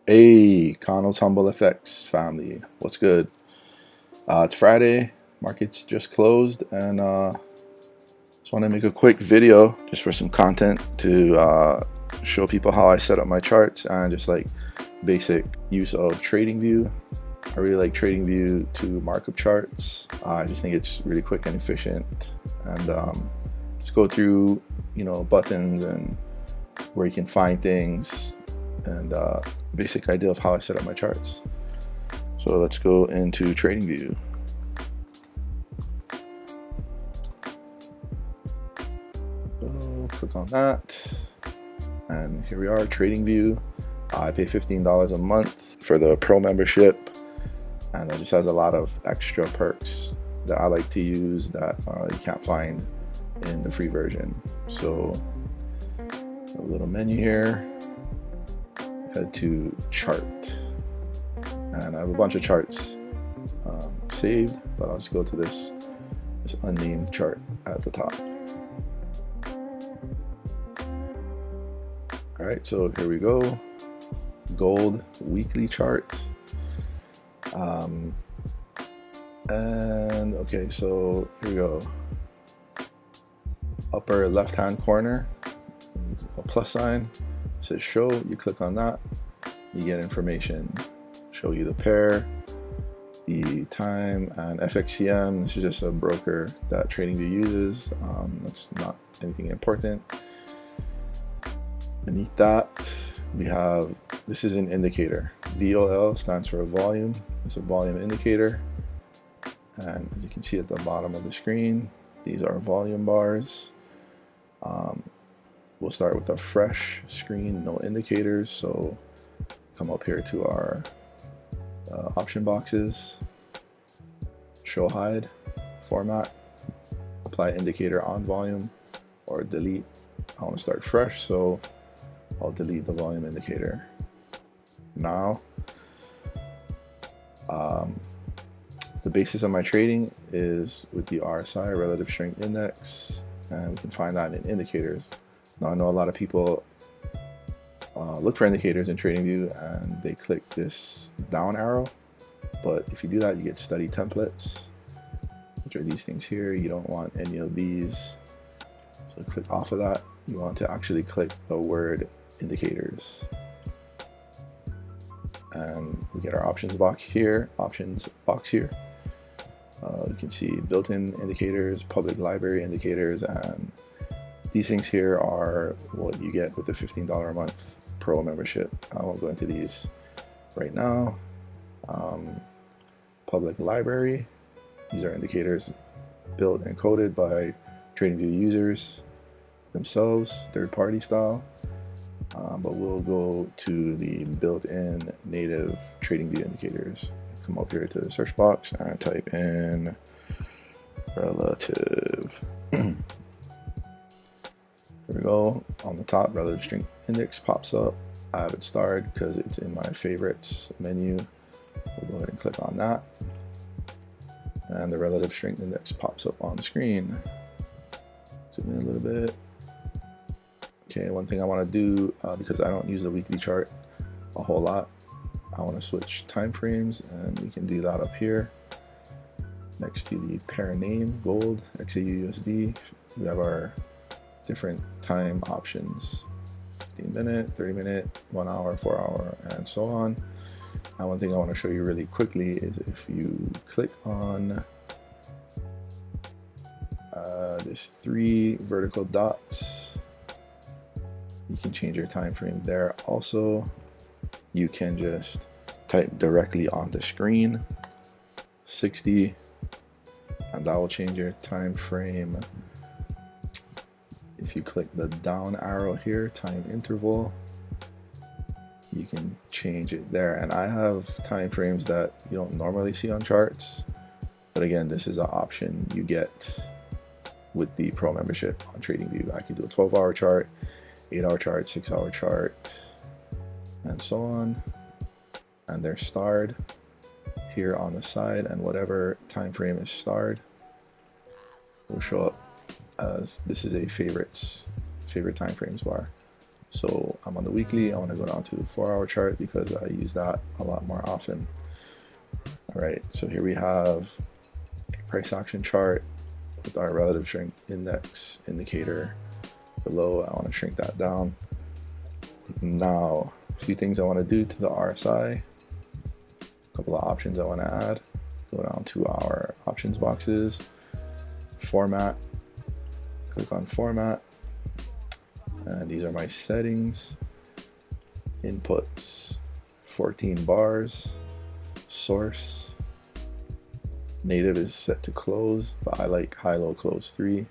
Hey, Connell's Humble Effects family, what's good? It's Friday, markets just closed, and just want to make a quick video just for some content to show people how I set up my charts and just like basic use of Tradingview. I really like Tradingview to mark up charts. I just think it's really quick and efficient, and just go through, buttons and where you can find things and basic idea of how I set up my charts. So let's go into Tradingview. So click on that, and here we are, Tradingview. I pay $15 a month for the pro membership, and it just has a lot of extra perks that I like to use that you can't find in the free version. So a little menu here, head to chart, and I have a bunch of charts saved, but I'll just go to this unnamed chart at the top. All right, so here we go, gold weekly chart. And okay, so here we go, upper left hand corner, a plus sign, says show. You click on that, you get information, show you the pair, the time, and FXCM. This is just a broker that Tradingview uses. That's not anything important. Beneath that, we have, this is an indicator. VOL stands for volume. It's a volume indicator. And as you can see at the bottom of the screen, these are volume bars. We'll start with a fresh screen, no indicators. So come up here to our option boxes, show hide, format, apply indicator on volume, or delete. I want to start fresh, so I'll delete the volume indicator. Now, the basis of my trading is with the RSI, relative strength index, and we can find that in indicators. Now I know a lot of people look for indicators in Tradingview and they click this down arrow, but if you do that, you get study templates, which are these things here. You don't want any of these, so click off of that. You want to actually click the word indicators, and we get our options box here. You can see built-in indicators, public library indicators, and these things here are what you get with the $15 a month pro membership. I won't go into these right now. Public library, these are indicators built and coded by Tradingview users themselves, third-party style. But we'll go to the built-in native Tradingview indicators. Come up here to the search box and type in relative. Here we go. On the top, relative strength index pops up. I have it starred because it's in my favorites menu. We'll go ahead and click on that, and the relative strength index pops up on the screen. Zoom in a little bit. Okay, one thing I want to do, because I don't use the weekly chart a whole lot, I want to switch time frames, and we can do that up here next to the pair name, gold, XAU USD. We have our different time options, 15 minute, 30 minute, 1 hour, 4 hour, and so on. And one thing I want to show you really quickly is if you click on this 3 vertical dots, you can change your time frame there. Also, you can just type directly on the screen 60, and that will change your time frame. If you click the down arrow here, time interval, you can change it there. And I have time frames that you don't normally see on charts, but again, this is an option you get with the pro membership on Tradingview. I can do a 12-hour chart, 8-hour chart, 6-hour chart, and so on. And they're starred here on the side, and whatever time frame is starred will show up as this is a favorite time frames bar. So I'm on the weekly. I want to go down to the 4-hour chart because I use that a lot more often. All right, so here we have a price action chart with our relative strength index indicator below. I want to shrink that down. Now, a few things I want to do to the RSI, a couple of options I want to add. Go down to our options boxes, format, click on format, and these are my settings. Inputs, 14 bars, source, native is set to close, but I like high-low close 3.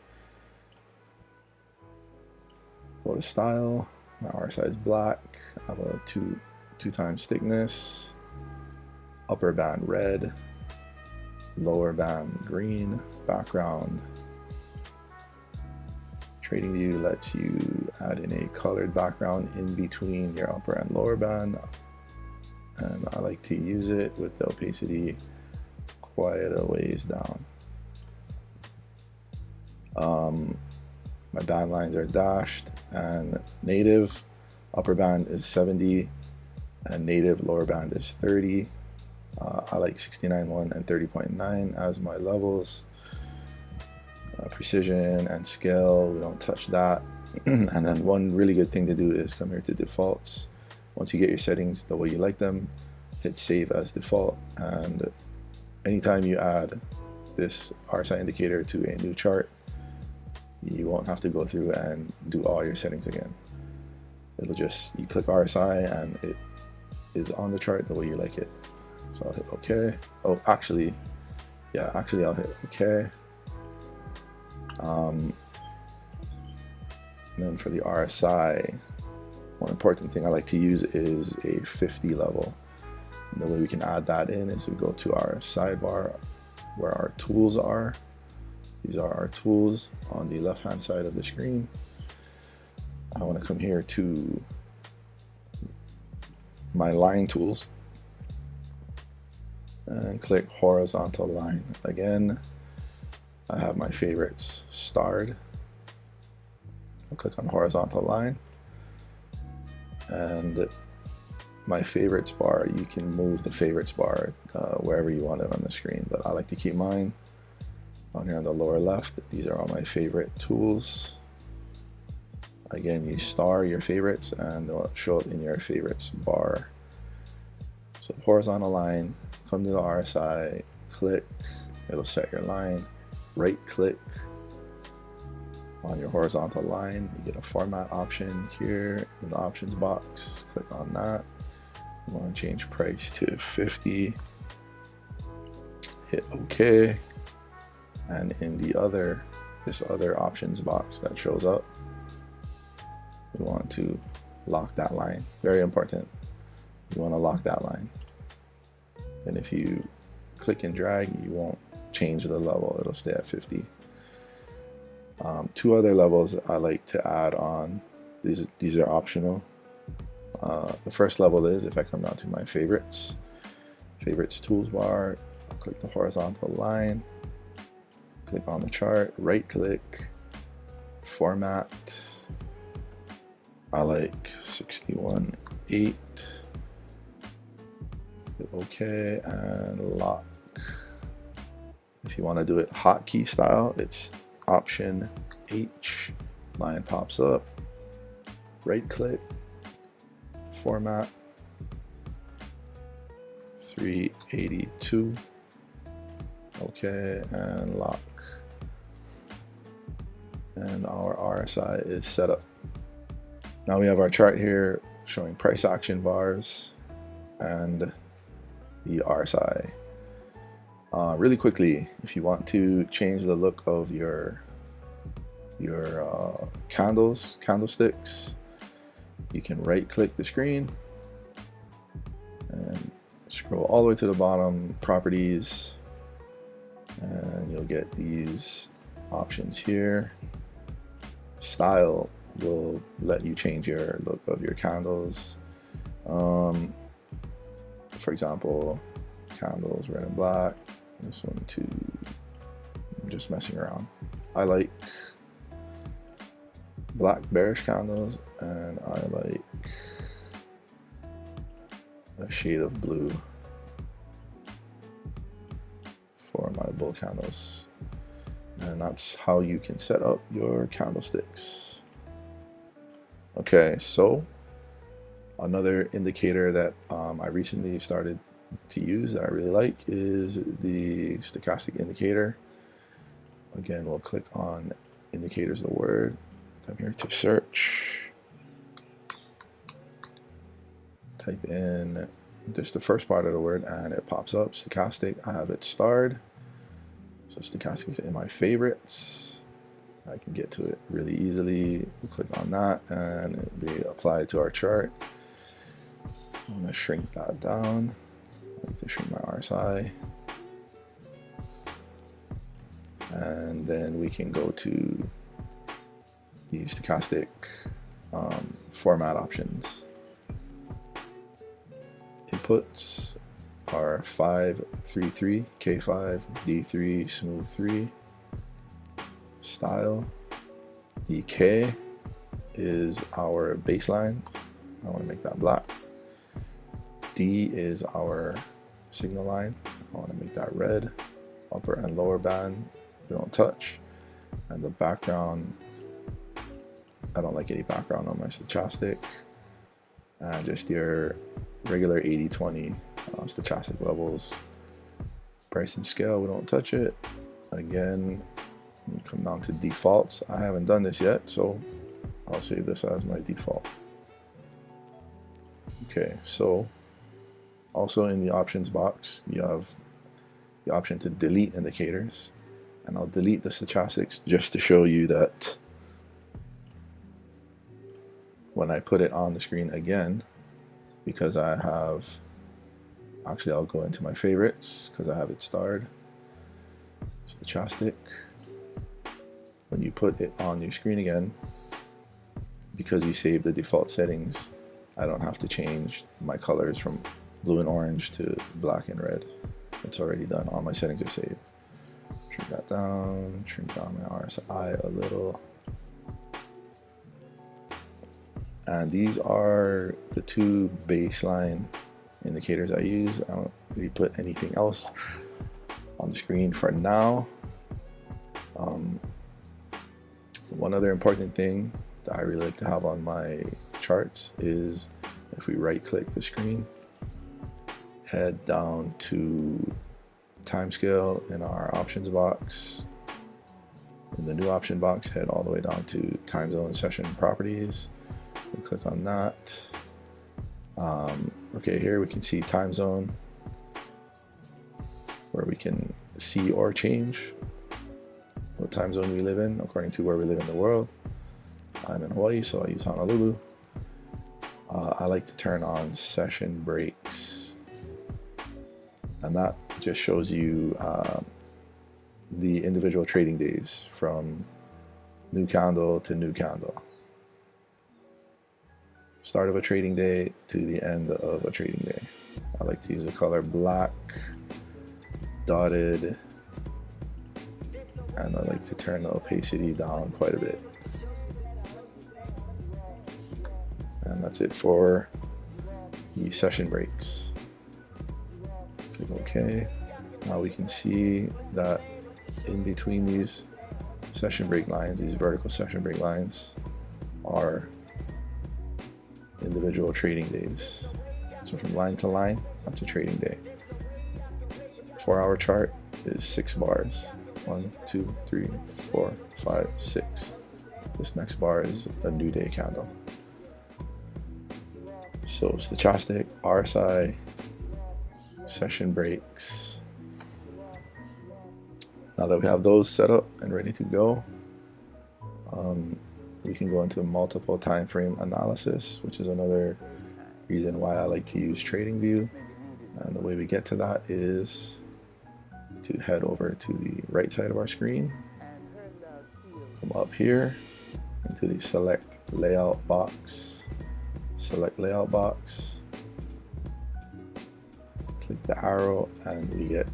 Go to style, my RSI is black, I have a 2 times thickness, upper band red, lower band green, background. Tradingview lets you add in a colored background in between your upper and lower band, and I like to use it with the opacity quite a ways down. My band lines are dashed, and native upper band is 70 and native lower band is 30. I like 69.1 and 30.9 as my levels. Precision and scale, we don't touch that. And then one really good thing to do is come here to defaults. Once you get your settings the way you like them, hit save as default, and anytime you add this RSI indicator to a new chart, you won't have to go through and do all your settings again. It'll just, you click RSI and it is on the chart the way you like it. So I'll hit OK. Oh, actually I'll hit OK. And then for the RSI, one important thing I like to use is a 50 level. And the way we can add that in is we go to our sidebar where our tools are. These are our tools on the left hand side of the screen. I want to come here to my line tools and click horizontal line. Again, I have my favorites starred. I'll click on horizontal line, and my favorites bar, you can move the favorites bar wherever you want it on the screen, but I like to keep mine on here on the lower left. These are all my favorite tools. Again, you star your favorites and they'll show up in your favorites bar. So horizontal line, come to the RSI, click, it'll set your line. Right click on your horizontal line, you get a format option here in the options box. Click on that. You want to change price to 50. Hit OK. And in this other options box that shows up, we want to lock that line. Very important. You want to lock that line. And if you click and drag, you won't change the level, it'll stay at 50. 2 other levels I like to add on. These are optional. The first level is, if I come down to my favorites tools bar, I'll click the horizontal line, click on the chart, right click, format. I like 61.8. Hit OK and lock. If you want to do it hotkey style, it's Option H, line pops up, right click, format, 382, OK, and lock. And our RSI is set up. Now we have our chart here showing price action bars and the RSI. Really quickly, if you want to change the look of your candlesticks, you can right click the screen and scroll all the way to the bottom, properties, and you'll get these options here. Style will let you change your look of your candles. For example, candles red and black. This one to, I'm just messing around. I like black bearish candles and I like a shade of blue for my bull candles. And that's how you can set up your candlesticks. Okay, so another indicator that I recently started to use that I really like is the stochastic indicator. Again, we'll click on indicators of the word, come here to search, type in just the first part of the word and it pops up, stochastic. I have it starred, so stochastic is in my favorites. I can get to it really easily. We'll click on that and it'll be applied to our chart. I'm going to shrink that down. I have to shrink my RSI. And then we can go to the stochastic format options. Inputs are 533, K5, D3, smooth 3. Style, the K is our baseline. I want to make that black. D is our signal line. I want to make that red. Upper and lower band we don't touch. And the background, I don't like any background on my stochastic. And just your regular 80-20 stochastic levels. Price and scale, we don't touch it. Again, come down to defaults. I haven't done this yet, so I'll save this as my default. Okay, so also in the options box, you have the option to delete indicators. And I'll delete the stochastics just to show you that when I put it on the screen again, because I have, actually I'll go into my favorites because I have it starred, stochastic. When you put it on your screen again, because you saved the default settings, I don't have to change my colors from blue and orange to black and red. It's already done, all my settings are saved. Shrink that down, shrink down my RSI a little. And these are the two baseline indicators I use. I don't really put anything else on the screen for now. One other important thing that I really like to have on my charts is if we right click the screen, head down to timescale in our options box. In the new option box, head all the way down to time zone session properties. We click on that. Okay, here we can see time zone, where we can see or change what time zone we live in according to where we live in the world. I'm in Hawaii, so I use Honolulu. I like to turn on session breaks, and that just shows you the individual trading days from new candle to new candle. Start of a trading day to the end of a trading day. I like to use the color black, dotted, and I like to turn the opacity down quite a bit. And that's it for the session breaks. Click OK. Now we can see that in between these session break lines, these vertical session break lines, are individual trading days. So from line to line, that's a trading day. 4-hour chart is 6 bars. 1, 2, 3, 4, 5, 6. This next bar is a new day candle. So stochastic, RSI, session breaks. Now that we have those set up and ready to go, we can go into multiple time frame analysis, which is another reason why I like to use Tradingview. And the way we get to that is to head over to the right side of our screen, come up here into the select layout box, select layout box, click the arrow, and we get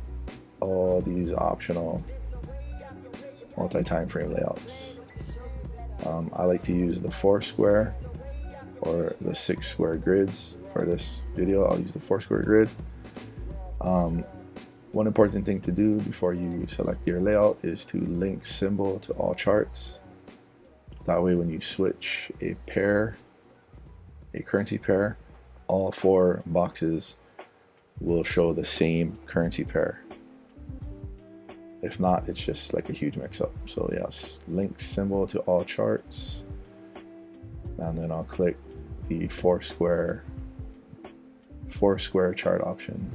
all these optional multi-time frame layouts. I like to use the 4 square or the 6 square grids. For this video, I'll use the 4 square grid. One important thing to do before you select your layout is to link symbol to all charts. That way when you switch a currency pair, all 4 boxes will show the same currency pair. If not, it's just like a huge mix-up. So yes, link symbol to all charts, and then I'll click the 4 square chart option.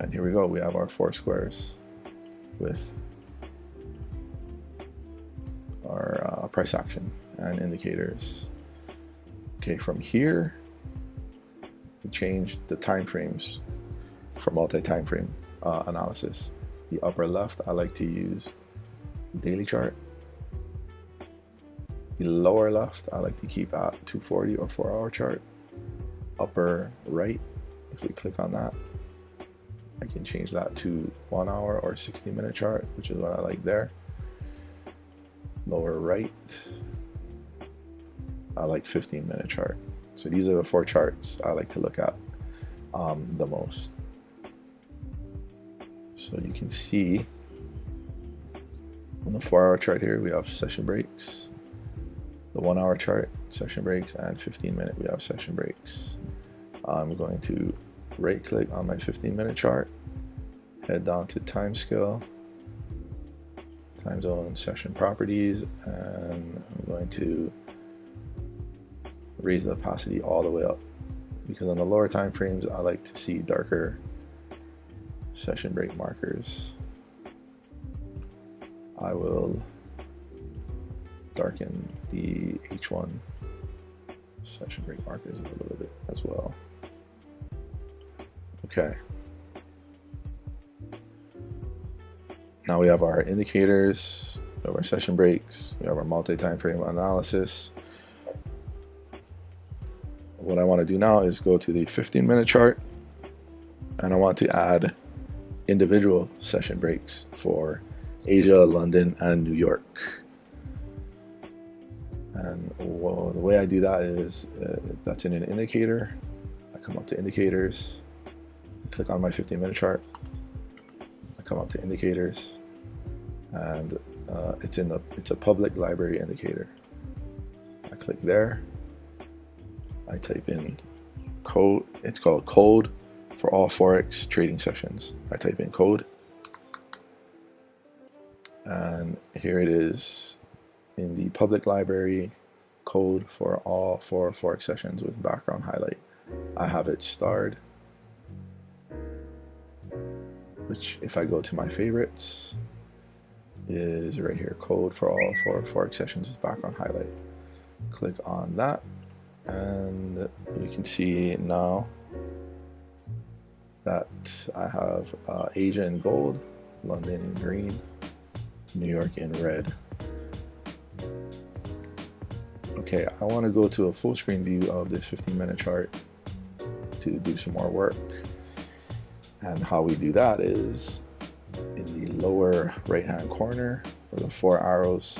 And here we go, we have our 4 squares with our price action and indicators. Okay, from here, we change the time frames for multi-time frame analysis. The upper left, I like to use daily chart. The lower left, I like to keep at 240 or 4-hour chart. Upper right, if we click on that, I can change that to 1 hour or 60-minute chart, which is what I like there. Lower right, I like 15-minute chart. So these are the 4 charts I like to look at the most. So you can see on the 4-hour chart here, we have session breaks. The 1-hour chart, session breaks, and 15-minute, we have session breaks. I'm going to right click on my 15-minute chart, head down to time scale, time zone, session properties, and I'm going to raise the opacity all the way up, because on the lower time frames I like to see darker session break markers. I will darken the H1 session break markers a little bit as well. Okay. Now we have our indicators, we have our session breaks, we have our multi-time frame analysis. What I want to do now is go to the 15-minute chart, and I want to add individual session breaks for Asia, London, and New York. And the way I do that is that's in an indicator. I come up to indicators, click on my 15-minute chart, I come up to indicators, and it's a public library indicator. I click there, I type in code, it's called code for all Forex trading sessions. I type in code, and here it is in the public library, code for all 4 Forex sessions with background highlight. I have it starred, which if I go to my favorites is right here, code for all 4 Forex sessions with background highlight. Click on that, and you can see now that I have Asia in gold, London in green, New York in red. Okay, I want to go to a full screen view of this 15-minute chart to do some more work. And how we do that is in the lower right hand corner where the 4 arrows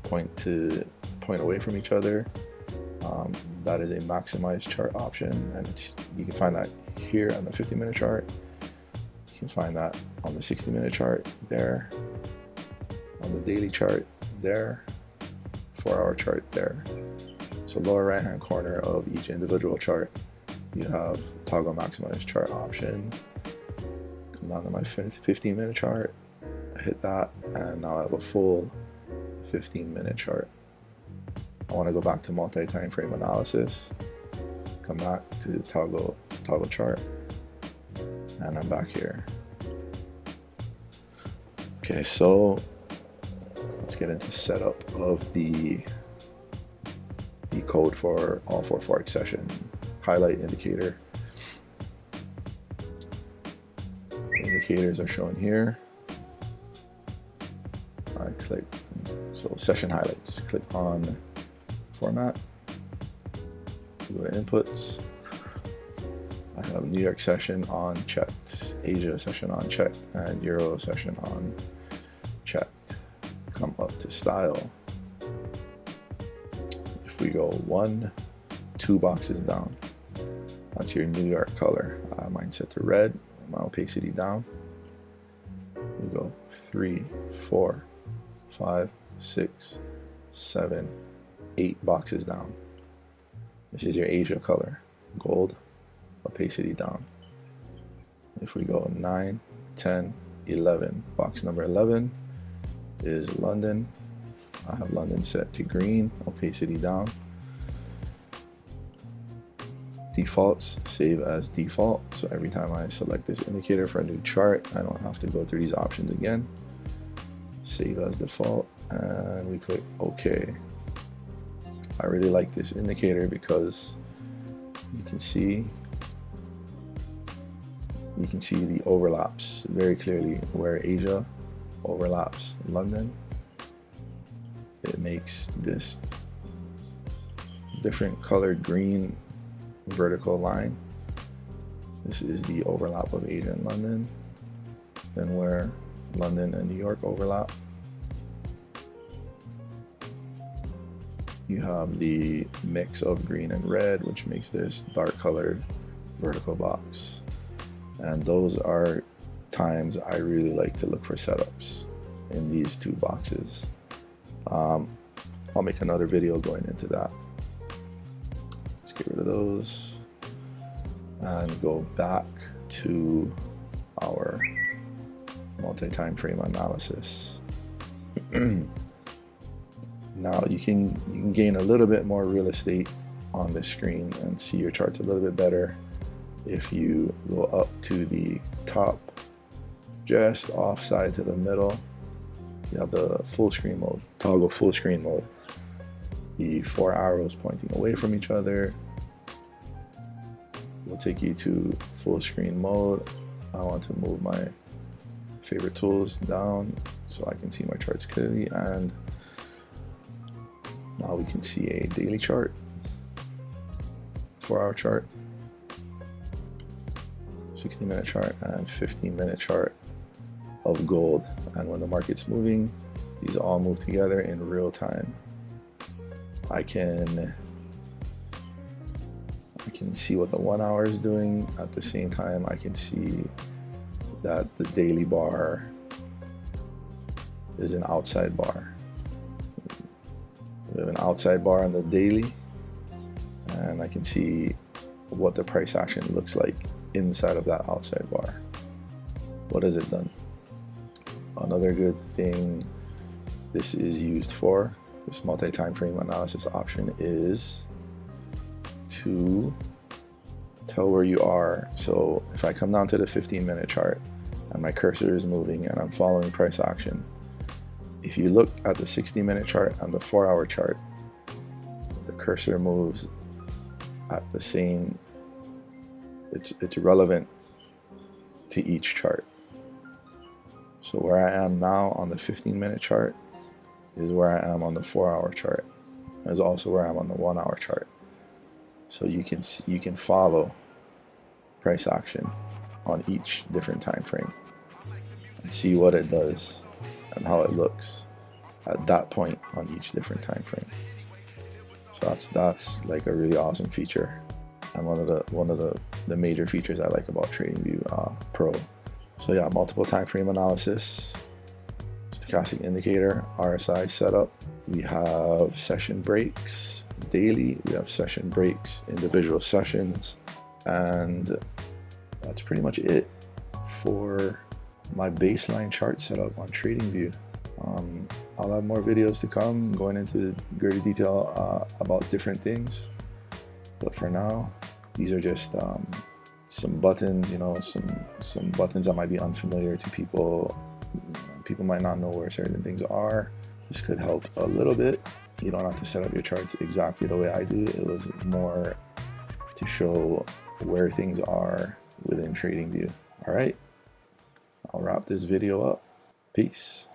point away from each other. That is a maximize chart option, and you can find that here on the 50-minute chart. You can find that on the 60-minute chart there, on the daily chart there, 4-hour chart there. So lower right hand corner of each individual chart, you have toggle maximize chart option. Come down to my 15-minute chart, I hit that, and now I have a full 15-minute chart. I want to go back to multi-time frame analysis, come back to toggle chart, and I'm back here. Okay, so let's get into setup of the code for all 4 Forex session highlight indicator. Indicators are shown here. I click, so session highlights, click on format, go to inputs. I have New York session on checked, Asia session on checked, and Euro session on checked. Come up to style. we go 1, 2 boxes down. That's your New York color. Mine set to red. My opacity down. We go 3, 4, 5, 6, 7, 8 boxes down. This is your Asia color. Gold, opacity down. If we go 9, 10, 11, box number 11 is London. I have London set to green, opacity down. Defaults, save as default. So every time I select this indicator for a new chart, I don't have to go through these options again. Save as default, and we click OK. I really like this indicator because you can see the overlaps very clearly where Asia overlaps London. It makes this different colored green vertical line. This is the overlap of Asia and London. Then where London and New York overlap, you have the mix of green and red, which makes this dark colored vertical box. And those are times I really like to look for setups in these two boxes. I'll make another video going into that. Let's get rid of those and go back to our multi-time frame analysis. Now you can gain a little bit more real estate on the screen and see your charts a little bit better if you go up to the top, just offside to the middle. You have the full screen mode, toggle full screen mode. The 4 arrows pointing away from each other will take you to full screen mode. I want to move my favorite tools down so I can see my charts clearly, and now we can see a daily chart, 4-hour chart, 60-minute chart, and 15-minute chart of gold. And when the market's moving, these all move together in real time. I can see what the 1 hour is doing. At the same time, I can see that the daily bar is an outside bar. We have an outside bar on the daily, and I can see what the price action looks like inside of that outside bar. What has it done? Another good thing this is used for, this multi-time frame analysis option, is to tell where you are. So if I come down to the 15-minute chart and my cursor is moving and I'm following price action, if you look at the 60-minute chart and the 4-hour chart, the cursor moves at the same, it's relevant to each chart. So where I am now on the 15-minute chart is where I am on the 4-hour chart. Is also where I'm on the 1-hour chart. So you can follow price action on each different time frame and see what it does and how it looks at that point on each different time frame. So that's like a really awesome feature, and one of the major features I like about Tradingview Pro. So yeah, multiple time frame analysis, stochastic indicator, RSI setup. We have session breaks daily. We have session breaks, individual sessions, and that's pretty much it for my baseline chart setup on Tradingview. I'll have more videos to come going into greater detail about different things, but for now, these are just some buttons, you know, some buttons that might be unfamiliar to people. People might not know where certain things are. This could help a little bit. You don't have to set up your charts exactly the way I do. It was more to show where things are within Tradingview. All right, I'll wrap this video up. Peace.